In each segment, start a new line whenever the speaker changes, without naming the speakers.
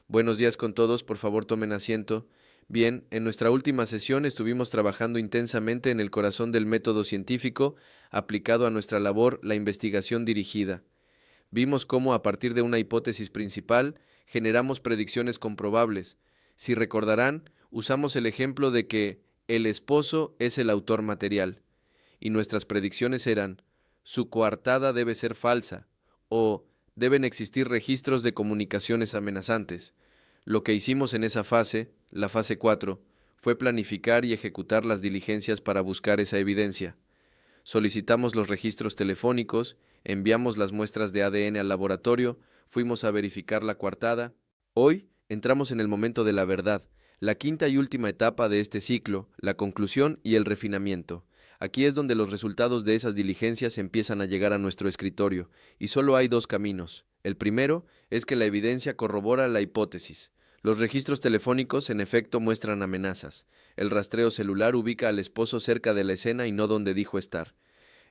Buenos días con todos, por favor tomen asiento. Bien, en nuestra última sesión estuvimos trabajando intensamente en el corazón del método científico aplicado a nuestra labor, la investigación dirigida. Vimos cómo a partir de una hipótesis principal generamos predicciones comprobables. Si recordarán, usamos el ejemplo de que el esposo es el autor material, y nuestras predicciones eran: su coartada debe ser falsa, o deben existir registros de comunicaciones amenazantes. Lo que hicimos en esa fase, la fase 4, fue planificar y ejecutar las diligencias para buscar esa evidencia. Solicitamos los registros telefónicos, enviamos las muestras de ADN al laboratorio, fuimos a verificar la coartada. Hoy entramos en el momento de la verdad, la quinta y última etapa de este ciclo, la conclusión y el refinamiento. Aquí es donde los resultados de esas diligencias empiezan a llegar a nuestro escritorio, y solo hay dos caminos. El primero es que la evidencia corrobora la hipótesis. Los registros telefónicos en efecto muestran amenazas. El rastreo celular ubica al esposo cerca de la escena y no donde dijo estar.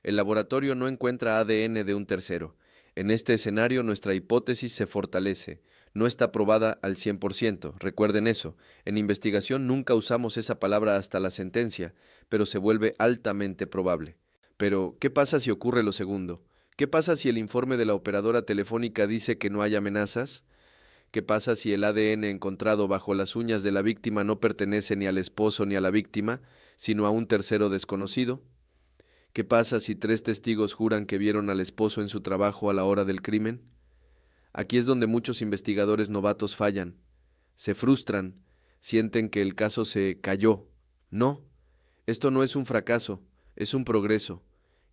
El laboratorio no encuentra ADN de un tercero. En este escenario nuestra hipótesis se fortalece. No está probada al 100%, recuerden eso. En investigación nunca usamos esa palabra hasta la sentencia, pero se vuelve altamente probable. Pero, ¿qué pasa si ocurre lo segundo? ¿Qué pasa si el informe de la operadora telefónica dice que no hay amenazas? ¿Qué pasa si el ADN encontrado bajo las uñas de la víctima no pertenece ni al esposo ni a la víctima, sino a un tercero desconocido? ¿Qué pasa si 3 testigos juran que vieron al esposo en su trabajo a la hora del crimen? Aquí es donde muchos investigadores novatos fallan. Se frustran, sienten que el caso se cayó. No, esto no es un fracaso, es un progreso.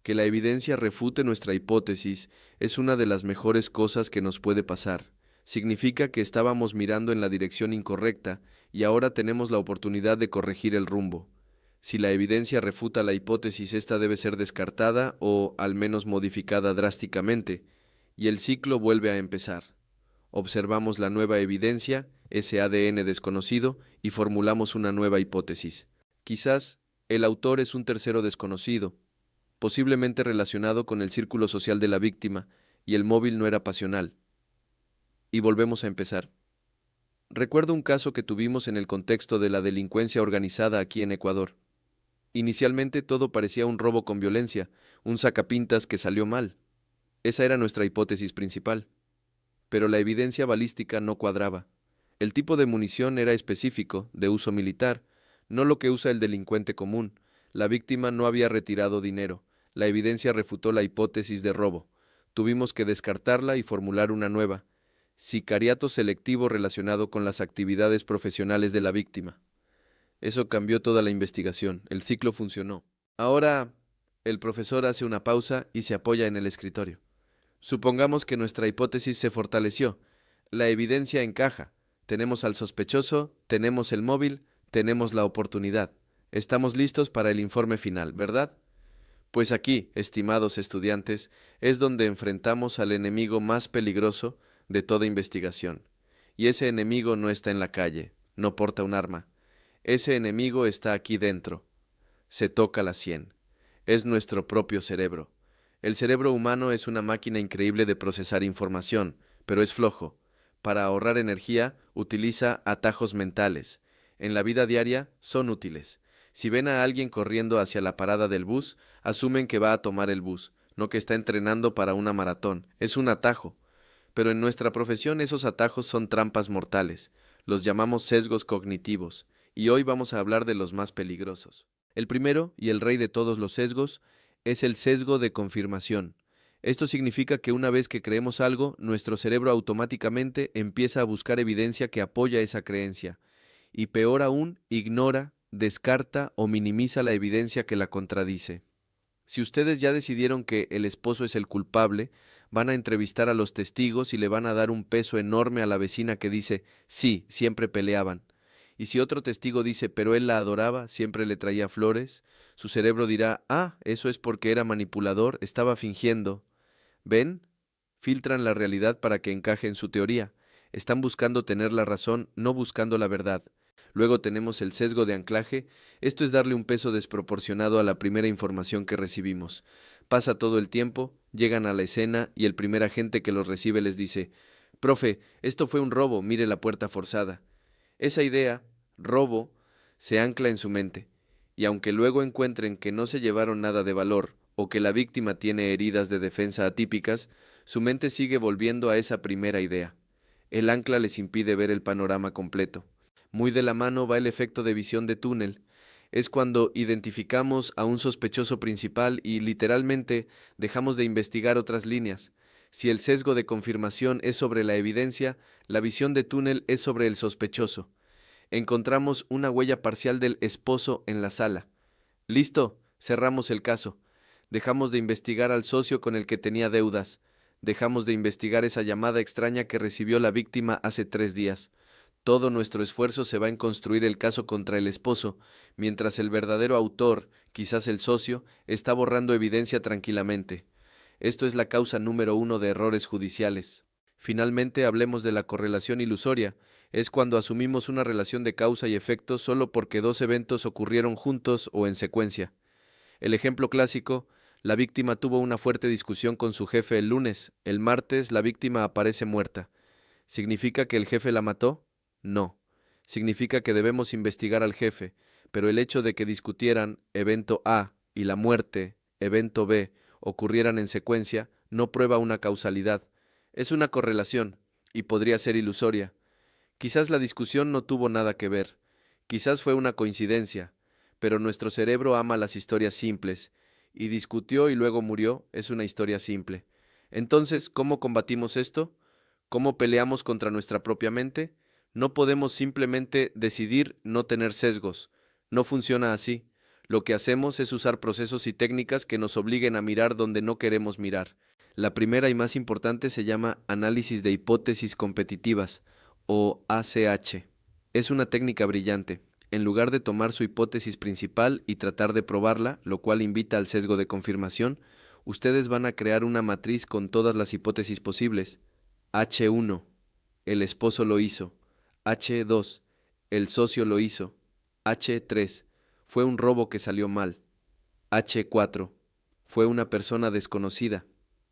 Que la evidencia refute nuestra hipótesis es una de las mejores cosas que nos puede pasar. Significa que estábamos mirando en la dirección incorrecta y ahora tenemos la oportunidad de corregir el rumbo. Si la evidencia refuta la hipótesis, esta debe ser descartada o al menos modificada drásticamente, y el ciclo vuelve a empezar. Observamos la nueva evidencia, ese ADN desconocido, y formulamos una nueva hipótesis. Quizás el autor es un tercero desconocido, posiblemente relacionado con el círculo social de la víctima, y el móvil no era pasional. Y volvemos a empezar. Recuerdo un caso que tuvimos en el contexto de la delincuencia organizada aquí en Ecuador. Inicialmente todo parecía un robo con violencia, un sacapintas que salió mal. Esa era nuestra hipótesis principal. Pero la evidencia balística no cuadraba. El tipo de munición era específico, de uso militar, no lo que usa el delincuente común. La víctima no había retirado dinero. La evidencia refutó la hipótesis de robo. Tuvimos que descartarla y formular una nueva: sicariato selectivo relacionado con las actividades profesionales de la víctima. Eso cambió toda la investigación. El ciclo funcionó. Ahora, el profesor hace una pausa y se apoya en el escritorio. Supongamos que nuestra hipótesis se fortaleció. La evidencia encaja. Tenemos al sospechoso, tenemos el móvil, tenemos la oportunidad. Estamos listos para el informe final, ¿verdad? Pues aquí, estimados estudiantes, es donde enfrentamos al enemigo más peligroso de toda investigación. Y ese enemigo no está en la calle, no porta un arma. Ese enemigo está aquí dentro. Se toca la sien. Es nuestro propio cerebro. El cerebro humano es una máquina increíble de procesar información, pero es flojo. Para ahorrar energía, utiliza atajos mentales. En la vida diaria, son útiles. Si ven a alguien corriendo hacia la parada del bus, asumen que va a tomar el bus, no que está entrenando para una maratón. Es un atajo. Pero en nuestra profesión esos atajos son trampas mortales. Los llamamos sesgos cognitivos, y hoy vamos a hablar de los más peligrosos. El primero, y el rey de todos los sesgos, es el sesgo de confirmación. Esto significa que una vez que creemos algo, nuestro cerebro automáticamente empieza a buscar evidencia que apoya esa creencia, y peor aún, ignora, descarta o minimiza la evidencia que la contradice. Si ustedes ya decidieron que el esposo es el culpable, van a entrevistar a los testigos y le van a dar un peso enorme a la vecina que dice: sí, siempre peleaban. Y si otro testigo dice: pero él la adoraba, siempre le traía flores, su cerebro dirá: ah, eso es porque era manipulador, estaba fingiendo. ¿Ven? Filtran la realidad para que encaje en su teoría. Están buscando tener la razón, no buscando la verdad. Luego tenemos el sesgo de anclaje. Esto es darle un peso desproporcionado a la primera información que recibimos. Pasa todo el tiempo, llegan a la escena y el primer agente que los recibe les dice: Profe, esto fue un robo, mire la puerta forzada. Esa idea, robo, se ancla en su mente, y aunque luego encuentren que no se llevaron nada de valor o que la víctima tiene heridas de defensa atípicas, su mente sigue volviendo a esa primera idea. El ancla les impide ver el panorama completo. Muy de la mano va el efecto de visión de túnel. Es cuando identificamos a un sospechoso principal y literalmente dejamos de investigar otras líneas. Si el sesgo de confirmación es sobre la evidencia, la visión de túnel es sobre el sospechoso. Encontramos una huella parcial del esposo en la sala. Listo, cerramos el caso. Dejamos de investigar al socio con el que tenía deudas. Dejamos de investigar esa llamada extraña que recibió la víctima hace 3 días. Todo nuestro esfuerzo se va en construir el caso contra el esposo, mientras el verdadero autor, quizás el socio, está borrando evidencia tranquilamente. Esto es la causa número 1 de errores judiciales. Finalmente, hablemos de la correlación ilusoria. Es cuando asumimos una relación de causa y efecto solo porque 2 eventos ocurrieron juntos o en secuencia. El ejemplo clásico: la víctima tuvo una fuerte discusión con su jefe el lunes. El martes, la víctima aparece muerta. ¿Significa que el jefe la mató? No. Significa que debemos investigar al jefe, pero el hecho de que discutieran evento A y la muerte, evento B, ocurrieran en secuencia, no prueba una causalidad. Es una correlación, y podría ser ilusoria. Quizás la discusión no tuvo nada que ver. Quizás fue una coincidencia, pero nuestro cerebro ama las historias simples, y discutió y luego murió es una historia simple. Entonces, ¿cómo combatimos esto? ¿Cómo peleamos contra nuestra propia mente? No podemos simplemente decidir no tener sesgos. No funciona así. Lo que hacemos es usar procesos y técnicas que nos obliguen a mirar donde no queremos mirar. La primera y más importante se llama análisis de hipótesis competitivas, o ACH. Es una técnica brillante. En lugar de tomar su hipótesis principal y tratar de probarla, lo cual invita al sesgo de confirmación, ustedes van a crear una matriz con todas las hipótesis posibles. H1. El esposo lo hizo. H2. El socio lo hizo. H3. Fue un robo que salió mal. H4. Fue una persona desconocida.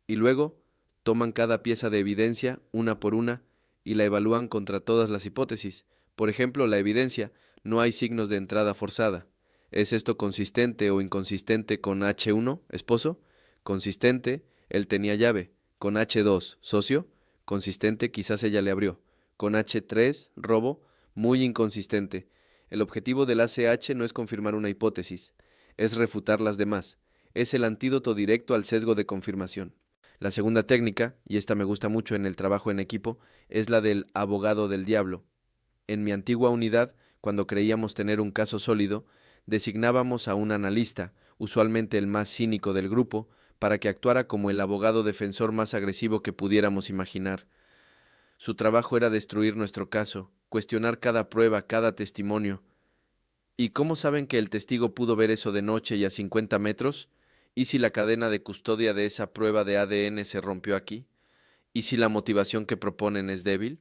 Y luego, toman cada pieza de evidencia, una por una, y la evalúan contra todas las hipótesis. Por ejemplo, la evidencia: no hay signos de entrada forzada. ¿Es esto consistente o inconsistente con H1, esposo? Consistente, él tenía llave. Con H2, socio. Consistente, quizás ella le abrió. Con H3, robo, muy inconsistente. El objetivo del ACH no es confirmar una hipótesis, es refutar las demás. Es el antídoto directo al sesgo de confirmación. La segunda técnica, y esta me gusta mucho en el trabajo en equipo, es la del abogado del diablo. En mi antigua unidad, cuando creíamos tener un caso sólido, designábamos a un analista, usualmente el más cínico del grupo, para que actuara como el abogado defensor más agresivo que pudiéramos imaginar. Su trabajo era destruir nuestro caso, cuestionar cada prueba, cada testimonio. ¿Y cómo saben que el testigo pudo ver eso de noche y a 50 metros? ¿Y si la cadena de custodia de esa prueba de ADN se rompió aquí? ¿Y si la motivación que proponen es débil?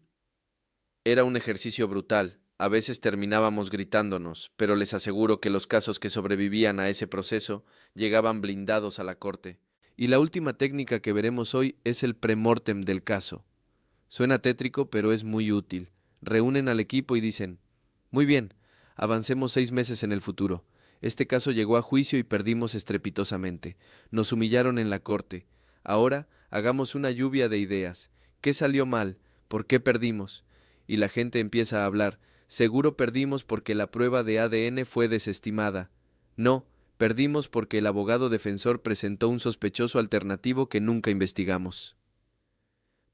Era un ejercicio brutal. A veces terminábamos gritándonos, pero les aseguro que los casos que sobrevivían a ese proceso llegaban blindados a la corte. Y la última técnica que veremos hoy es el premortem del caso. Suena tétrico, pero es muy útil. Reúnen al equipo y dicen: muy bien, avancemos 6 meses en el futuro. Este caso llegó a juicio y perdimos estrepitosamente. Nos humillaron en la corte. Ahora hagamos una lluvia de ideas. ¿Qué salió mal? ¿Por qué perdimos? Y la gente empieza a hablar. Seguro perdimos porque la prueba de ADN fue desestimada. No, perdimos porque el abogado defensor presentó un sospechoso alternativo que nunca investigamos.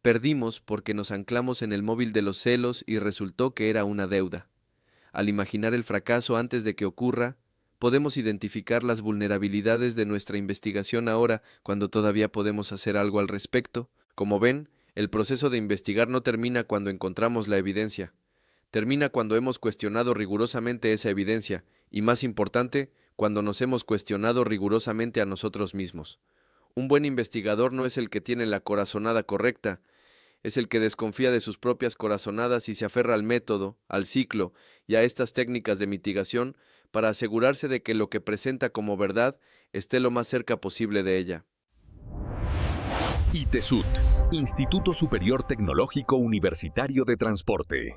Perdimos porque nos anclamos en el móvil de los celos y resultó que era una deuda. Al imaginar el fracaso antes de que ocurra, podemos identificar las vulnerabilidades de nuestra investigación ahora, cuando todavía podemos hacer algo al respecto. Como ven, el proceso de investigar no termina cuando encontramos la evidencia. Termina cuando hemos cuestionado rigurosamente esa evidencia, y más importante, cuando nos hemos cuestionado rigurosamente a nosotros mismos. Un buen investigador no es el que tiene la corazonada correcta, es el que desconfía de sus propias corazonadas y se aferra al método, al ciclo y a estas técnicas de mitigación para asegurarse de que lo que presenta como verdad esté lo más cerca posible de ella.
ITESUT, Instituto Superior Tecnológico Universitario de Transporte.